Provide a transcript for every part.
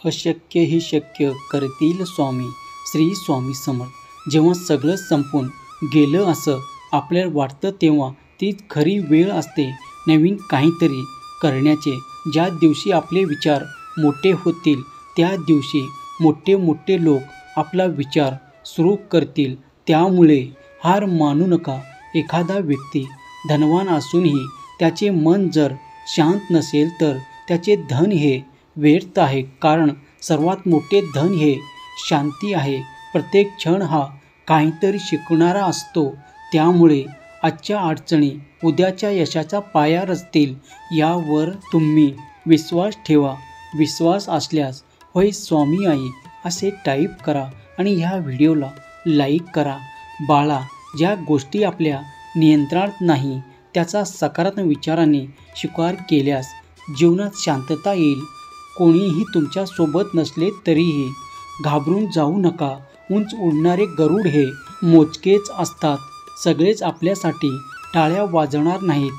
अशक्यही शक्य करतील स्वामी. श्री स्वामी समर्थ. जेव्हा सगळं संपून गेलं असं आपल्याला वाटतं तेव्हा तीच खरी वेळ असते नवीन काहीतरी करण्याचे. ज्या दिवशी आपले विचार मोठे होतील त्या दिवशी मोठे मोठे लोक आपला विचार सुरू करतील. त्यामुळे हार मानू नका. एखादा व्यक्ती धनवान असूनही त्याचे मन जर शांत नसेल तर त्याचे धन हे व्यर्थ आहे. कारण सर्वात मोठे धन हे शांती आहे. प्रत्येक क्षण हा काहीतरी शिकवणारा असतो. त्यामुळे आजच्या अडचणी उद्याच्या यशाचा पाया रचतील यावर तुम्ही विश्वास ठेवा. विश्वास असल्यास होय स्वामी आई असे टाईप करा आणि ह्या व्हिडिओला लाईक करा. बाळा, ज्या गोष्टी आपल्या नियंत्रणात नाही त्याचा सकारात्मक विचाराने स्वीकार केल्यास जीवनात शांतता येईल. कोणीही तुमच्या सोबत नसले तरीही घाबरून जाऊ नका. उंच उडणारे गरुड हे मोजकेच असतात. सगळेच आपल्यासाठी टाळ्या वाजवणार नाहीत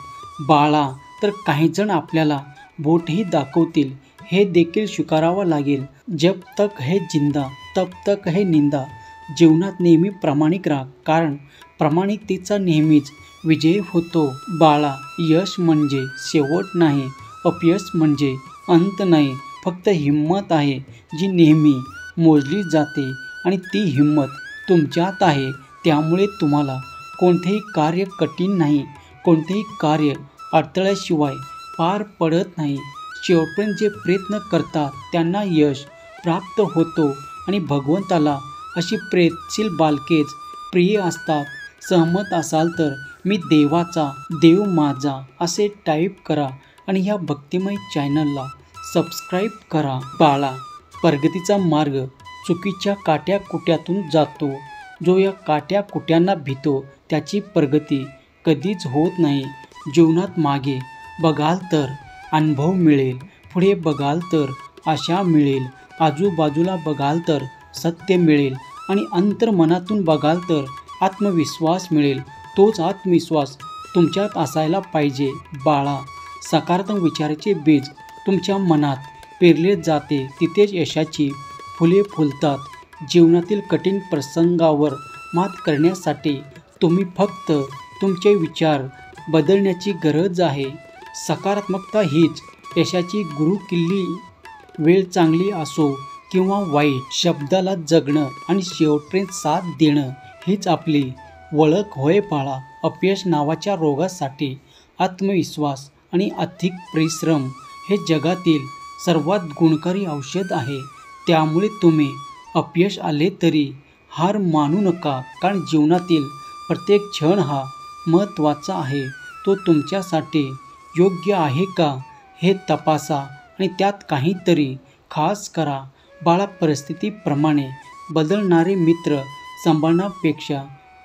बाळा. तर काहीजण आपल्याला बोटही दाखवतील हे देखील स्वीकारावं लागेल. जब तक है जिंदा तब तक है निंदा. जीवनात नेहमी प्रामाणिक राहा. कारण प्रामाणिकतेचा नेहमीच विजय होतो बाळा. यश म्हणजे शेवट नाही. अपयश म्हणजे अंत नाही. फक्त हिंमत आहे जी नेहमी मोजली जाते आणि ती हिंमत तुमच्यात आहे. त्यामुळे तुम्हाला कोणतेही कार्य कठीण नाही. कोणतेही कार्य अडथळ्याशिवाय पार पडत नाही. शेवटपर्यंत जे प्रयत्न करतात त्यांना यश प्राप्त होतो आणि भगवंताला अशी प्रयत्नशील बालकेच प्रिय असतात. सहमत असाल तर मी देवाचा देव माझा असे टाईप करा आणि ह्या भक्तिमय चॅनलला सबस्क्राईब करा. बाळा, प्रगतीचा मार्ग चुकीच्या काट्याकुट्यातून जातो. जो या काट्याकुट्यांना भीतो त्याची प्रगती कधीच होत नाही. जीवनात मागे बघाल तर अनुभव मिळेल. पुढे बघाल तर आशा मिळेल. आजूबाजूला बघाल तर सत्य मिळेल आणि अंतर्मनातून बघाल तर आत्मविश्वास मिळेल. तोच आत्मविश्वास तुमच्यात असायला पाहिजे बाळा. सकारात्मक विचाराचे बीज तुमच्या मनात पेरले जाते तिथेच यशाची फुले फुलतात. जीवनातील कठीण प्रसंगावर मात करण्यासाठी तुम्ही फक्त तुमचे विचार बदलण्याची गरज आहे. सकारात्मकता हीच यशाची गुरुकिल्ली. वेळ चांगली असो किंवा वाईट, शब्दाला जगणं आणि शेवटपर्यंत साथ देणं हीच आपली ओळख होय बाळा. अपयश नावाच्या रोगासाठी आत्मविश्वास आणि अधिक परिश्रम हे जगातील सर्वात गुणकारी औषध आहे. त्यामुळे तुम्ही अपयश आले तरी हार मानू नका. कारण जीवनातील प्रत्येक क्षण हा महत्त्वाचा आहे. तो तुमच्यासाठी योग्य आहे का हे तपासा आणि त्यात काहीतरी खास करा बाळा. परिस्थितीप्रमाणे बदलणारे मित्र सांभाळण्यापेक्षा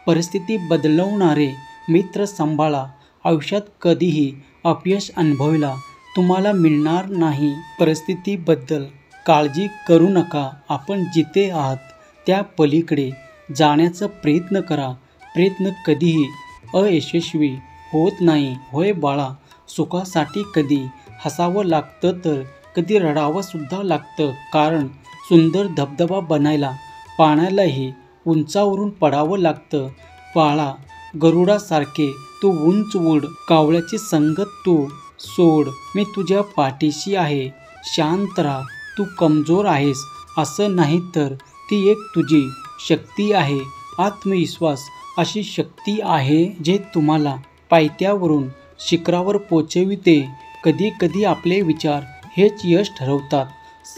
परिस्थिती बदलवणारे मित्र सांभाळा. आयुष्यात कधीही अपयश अनुभवायला तुम्हाला मिळणार नाही. परिस्थितीबद्दल काळजी करू नका. आपण जिथे आहात त्या पलीकडे जाण्याचा प्रयत्न करा. प्रयत्न कधीही अयशस्वी होत नाही होय बाळा. सुखासाठी कधी हसावं लागतं तर कधी रडावं सुद्धा लागतं. कारण सुंदर धबधबा बनायला पाण्यालाही उंचावरून पडावं लागतं बाळा. गरुडासारखे तू उंच उड. कावळ्याची संगत तू सोड. मी तुझ्या पाठीशी आहे. शांत राहा. तू कमजोर आहेस असं नाही तर ती एक तुझी शक्ती आहे. आत्मविश्वास अशी शक्ती आहे जे तुम्हाला पायथ्यावरून शिखरावर पोचविते. कधी कधी आपले विचार हेच यश ठरवतात.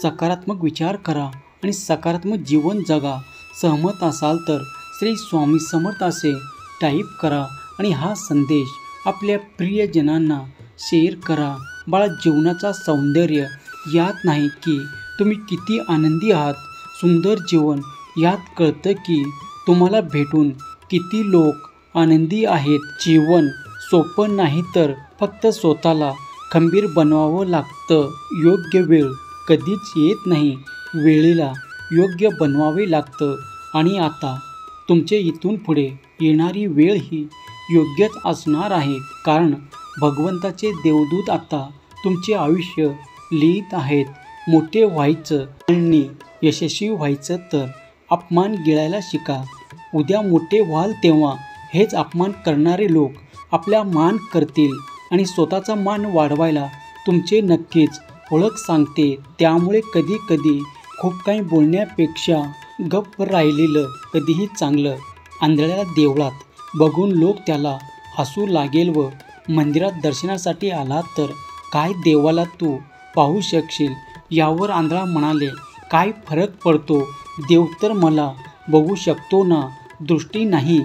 सकारात्मक विचार करा आणि सकारात्मक जीवन जगा. सहमत असाल तर श्री स्वामी समर्थ असे टाईप करा आणि हा संदेश आपल्या प्रियजनांना शेअर करा. बाळा, जीवनाचा सौंदर्य यात नाही की तुम्ही किती आनंदी आहात. सुंदर जीवन यात कळतं की तुम्हाला भेटून किती लोक आनंदी आहेत. जीवन सोपं नाही तर फक्त स्वतःला खंबीर बनवावं लागतं. योग्य वेळ कधीच येत नाही. वेळेला योग्य बनवावे लागतं. आणि आता तुमचे इथून पुढे येणारी वेळ ही योग्यच असणार आहे. कारण भगवंताचे देवदूत आता तुमचे आयुष्य लिहित आहेत. मोठे व्हायचं आणि यशस्वी व्हायचं तर अपमान गिळायला शिका. उद्या मोठे व्हाल तेव्हा हेच अपमान करणारे लोक आपल्या मान करतील आणि स्वतःचा मान वाढवायला तुमचे नक्कीच ओळख सांगते. त्यामुळे कधी कधी खूप काही बोलण्यापेक्षा गप्प राहिलेलं कधीही चांगलं. आंधळ्याला देवळात बघून लोक त्याला हसू लागेल व मंदिरात दर्शनासाठी आला तर काय देवाला तू पाहू शकशील. यावर आंधळा म्हणाले, काय फरक पडतो, देव तर मला बघू शकतो ना. दृष्टी नाही,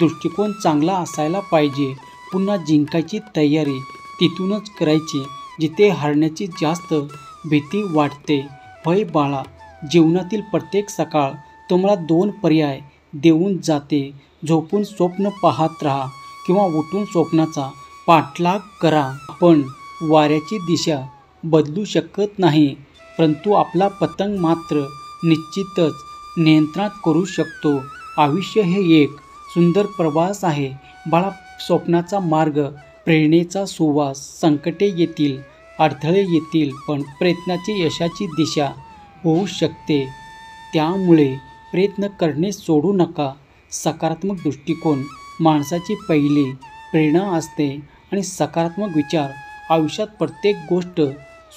दृष्टिकोन चांगला असायला पाहिजे. पुन्हा जिंकायची तयारी तिथूनच करायची जिथे हारण्याची जास्त भीती वाटते. होय बाळा, जीवनातील प्रत्येक सकाळ तुम्हाला 2 पर्याय देऊन जाते. झोपून स्वप्न पाहत राहा किंवा उठून स्वप्नाचा पाठलाग करा. आपण वाऱ्याची दिशा बदलू शकत नाही, परंतु आपला पतंग मात्र निश्चितच नियंत्रणात करू शकतो. आयुष्य हे एक सुंदर प्रवास आहे बाळा. स्वप्नाचा मार्ग, प्रेरणेचा सुवास. संकटे येतील, अडथळे येतील, पण प्रयत्नाची यशाची दिशा होऊ शकते. त्यामुळे प्रयत्न करणे सोडू नका. सकारात्मक दृष्टिकोन माणसाची पहिली प्रेरणा असते आणि सकारात्मक विचार आयुष्यात प्रत्येक गोष्ट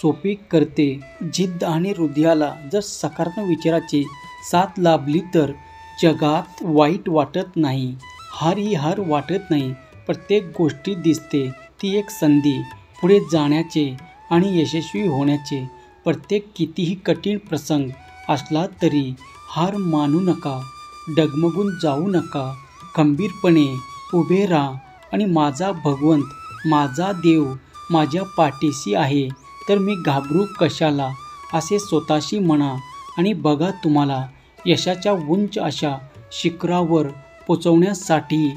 सोपी करते. जिद्द आणि हृदयाला जर सकारात्मक विचाराची साथ लाभली तर जगात वाईट वाटत नाही. हार ही हार वाटत नाही. प्रत्येक गोष्टी दिसते ती एक संधी पुढे जाण्याचे आणि यशस्वी होण्याचे. प्रत्येक कितीही कठीण प्रसंग असला तरी हार मानू नका, डगमगून जाऊ नका. खंबीरपणे उभे राहा आणि माझा भगवंत, माझा देव माझ्या पाठीशी आहे तर मी घाबरू कशाला, असे स्वतःशी म्हणा. आणि बघा, तुम्हाला यशाच्या उंच अशा शिखरावर पोचवण्यासाठी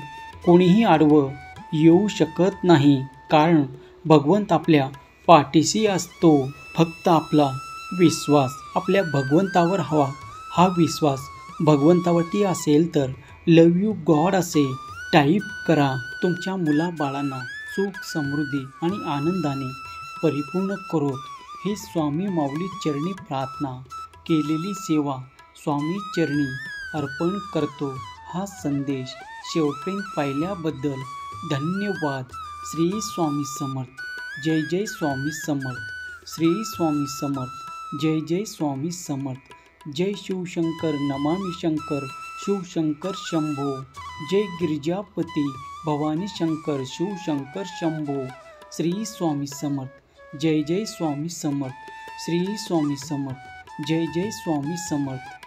कोणीही आडवं येऊ शकत नाही, कारण भगवंत आपल्या पाठीशी असतो. फक्त आपला विश्वास आपल्या भगवंतावर हवा. हा विश्वास भगवंतावरती असेल तर लव यू गॉड असे टाईप करा. तुमच्या मुलाबाळांना सुख, समृद्धी आणि आनंदाने परिपूर्ण करोत ही स्वामी माऊली चरणी प्रार्थना. केलेली सेवा स्वामी चरणी अर्पण करतो. हा संदेश शेवटपर्यंत पाहिल्याबद्दल धन्यवाद. श्री स्वामी समर्थ. जय जय स्वामी समर्थ. श्री स्वामी समर्थ. जय जय स्वामी समर्थ. जय शिवशंकर. नमामि शंकर. शिवशंकर शंभो. जय गिरिजापती भवानी शंकर. शिवशंकर शंभो. श्री स्वामी समर्थ. जय जय स्वामी समर्थ. श्री स्वामी समर्थ. जय जय स्वामी समर्थ.